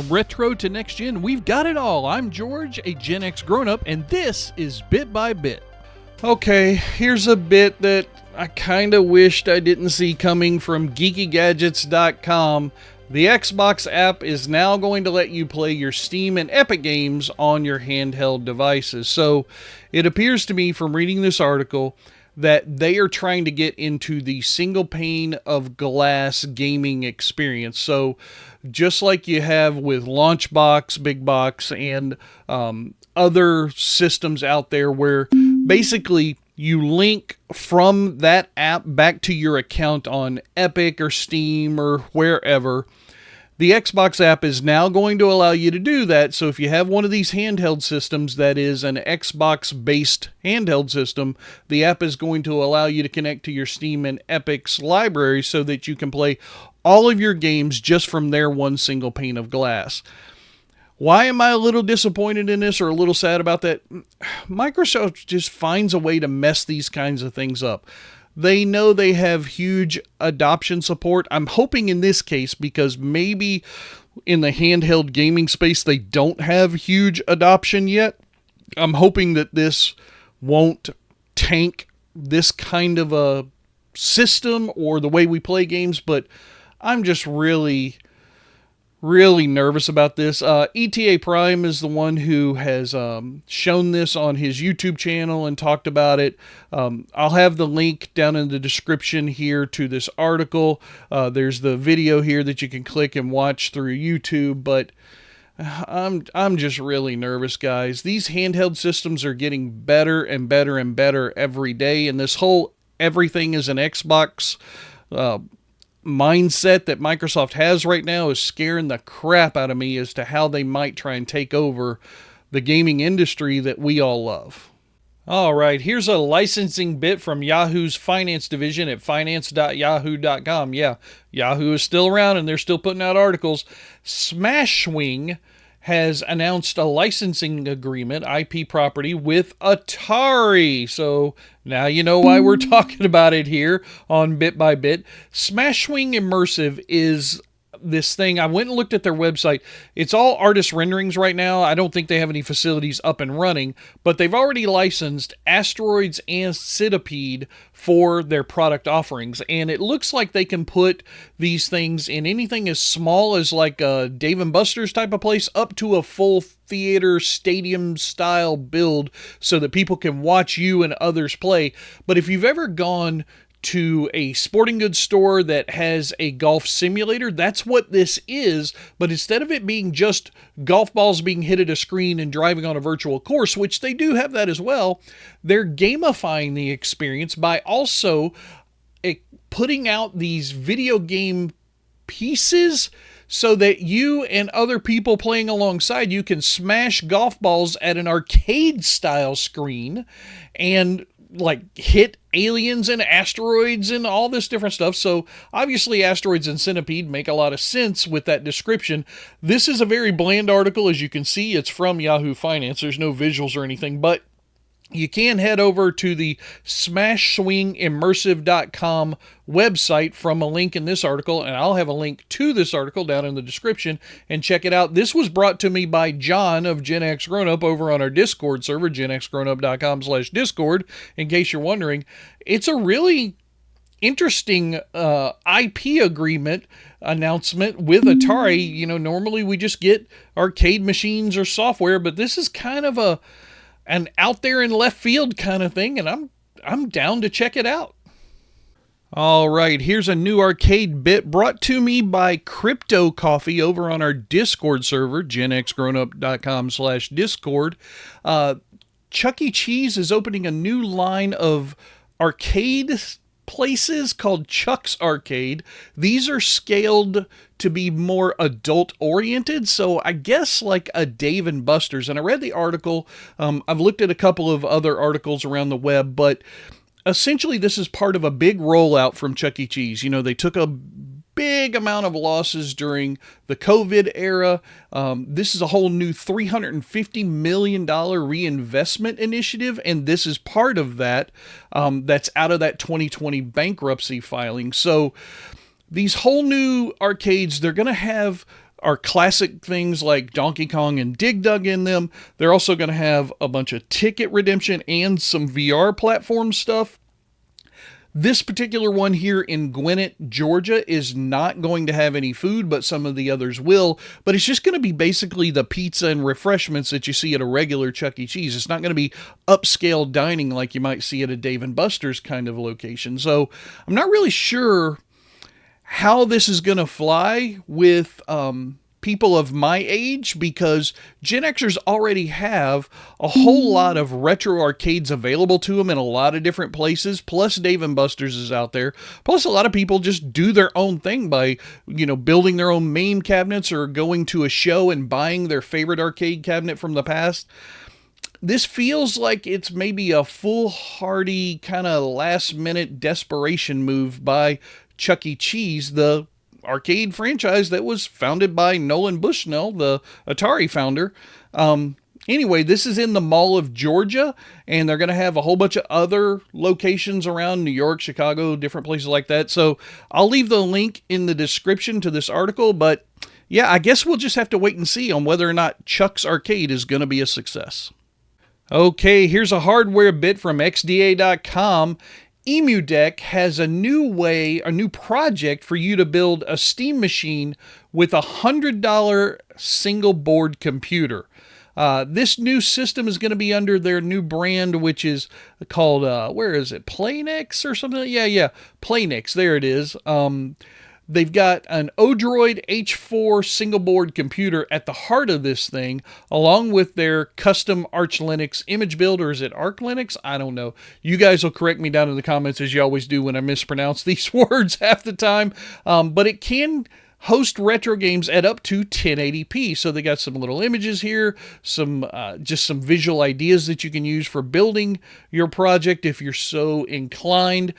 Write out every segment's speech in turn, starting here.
From retro to next gen, we've got it all. I'm George, a Gen X grown-up, and this is Bit by Bit. Okay, here's a bit that I kind of wished I didn't see coming from geekygadgets.com. The Xbox app is now going to let you play your Steam and Epic games on your handheld devices. So it appears to me from reading this article that they are trying to get into the single pane of glass gaming experience. So just like you have with Launchbox, Big Box, and other systems out there where basically you link from that app back to your account on Epic or Steam or wherever. The Xbox app is now going to allow you to do that. So if you have one of these handheld systems that is an Xbox-based handheld system, the app is going to allow you to connect to your Steam and Epic's library so that you can play all of your games just from their one single pane of glass. Why am I a little disappointed in this or a little sad about that? Microsoft just finds a way to mess these kinds of things up. They know they have huge adoption support. I'm hoping in this case, because maybe in the handheld gaming space they don't have huge adoption yet. I'm hoping that this won't tank this kind of a system or the way we play games, but I'm just really nervous about this. ETA Prime is the one who has shown this on his YouTube channel and talked about it. I'll have the link down in the description here to this article. There's the video here that you can click and watch through YouTube, but I'm just really nervous, guys. These handheld systems are getting better and better and better every day, and this whole everything is an Xbox mindset that Microsoft has right now is scaring the crap out of me as to how they might try and take over the gaming industry that we all love. All right, here's a licensing bit from Yahoo's finance division at finance.yahoo.com. Yeah, Yahoo is still around and they're still putting out articles. SmashSwing has announced a licensing agreement, IP property, with Atari. So now you know why we're talking about it here on Bit by Bit. SmashSwing Immersive is this thing. I went and looked at their website. It's all artist renderings right now. I don't think they have any facilities up and running, but they've already licensed Asteroids and Centipede for their product offerings. And it looks like they can put these things in anything as small as like a Dave & Buster's type of place up to a full theater stadium style build so that people can watch you and others play. But if you've ever gone to a sporting goods store that has a golf simulator, that's what this is. But instead of it being just golf balls being hit at a screen and driving on a virtual course, which they do have that as well, they're gamifying the experience by also putting out these video game pieces so that you and other people playing alongside you can smash golf balls at an arcade style screen and like hit aliens and asteroids and all this different stuff. So obviously Asteroids and Centipede make a lot of sense with that description. This is a very bland article. As you can see, it's from Yahoo Finance. There's no visuals or anything, but you can head over to the SmashSwingImmersive.com website from a link in this article, and I'll have a link to this article down in the description, and check it out. This was brought to me by John of Gen X Grown Up over on our Discord server, genxgrownup.com/Discord, in case you're wondering. It's a really interesting IP agreement announcement with Atari. You know, normally we just get arcade machines or software, but this is kind of an out there in left field kind of thing, and I'm down to check it out. All right, here's a new arcade bit brought to me by Crypto Coffee over on our Discord server, genxgrownup.com/Discord. Chuck E. Cheese is opening a new line of arcade places called Chuck's Arcade. These are scaled to be more adult oriented, so I guess like a Dave & Buster's. And I read the article. I've looked at a couple of other articles around the web, but essentially this is part of a big rollout from Chuck E. Cheese. You know, they took a big amount of losses during the COVID era. This is a whole new $350 million reinvestment initiative, and this is part of that. That's out of that 2020 bankruptcy filing. So these whole new arcades, they're going to have are classic things like Donkey Kong and Dig Dug in them. They're also going to have a bunch of ticket redemption and some VR platform stuff. This particular one here in Gwinnett, Georgia, is not going to have any food, but some of the others will. But it's just going to be basically the pizza and refreshments that you see at a regular Chuck E. Cheese. It's not going to be upscale dining like you might see at a Dave & Buster's kind of location. So I'm not really sure how this is going to fly with people of my age, because Gen Xers already have a whole lot of retro arcades available to them in a lot of different places, plus Dave & Buster's is out there. Plus a lot of people just do their own thing by, building their own MAME cabinets or going to a show and buying their favorite arcade cabinet from the past. This feels like it's maybe a foolhardy kind of last-minute desperation move by Chuck E. Cheese, the arcade franchise that was founded by Nolan Bushnell, the Atari founder. Anyway, this is in the Mall of Georgia, and they're going to have a whole bunch of other locations around New York, Chicago, different places like that. So I'll leave the link in the description to this article, but yeah, I guess we'll just have to wait and see on whether or not Chuck's Arcade is going to be a success. Okay, here's a hardware bit from XDA.com. EmuDeck has a new project for you to build a Steam machine with a $100 single board computer. This new system is going to be under their new brand, which is called, PlayNix or something? Yeah, PlayNix, there it is. They've got an Odroid H4 single board computer at the heart of this thing, along with their custom Arch Linux image build, or is it Arch Linux? I don't know. You guys will correct me down in the comments, as you always do when I mispronounce these words half the time. But it can host retro games at up to 1080p. So they got some little images here, just some visual ideas that you can use for building your project if you're so inclined.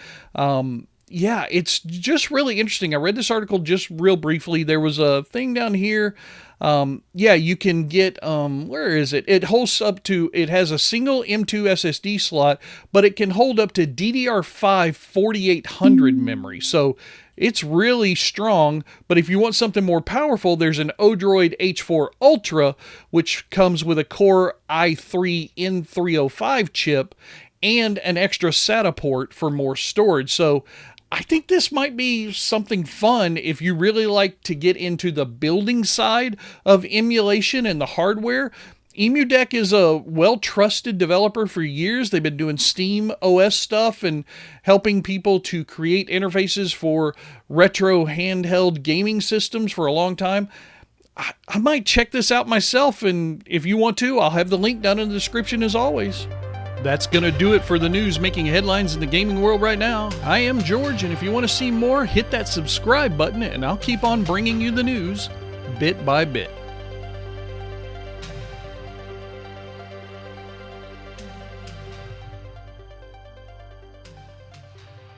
Yeah, it's just really interesting. I read this article just real briefly. There was a thing down here. You can get, where is it? It has a single M2 SSD slot, but it can hold up to DDR5 4800 memory. So it's really strong, but if you want something more powerful, there's an Odroid H4 Ultra, which comes with a Core i3 N305 chip and an extra SATA port for more storage. So I think this might be something fun if you really like to get into the building side of emulation and the hardware. EmuDeck is a well-trusted developer for years. They've been doing Steam OS stuff and helping people to create interfaces for retro handheld gaming systems for a long time. I might check this out myself, and if you want to, I'll have the link down in the description as always. That's going to do it for the news making headlines in the gaming world right now. I am George, and if you want to see more, hit that subscribe button, and I'll keep on bringing you the news bit by bit.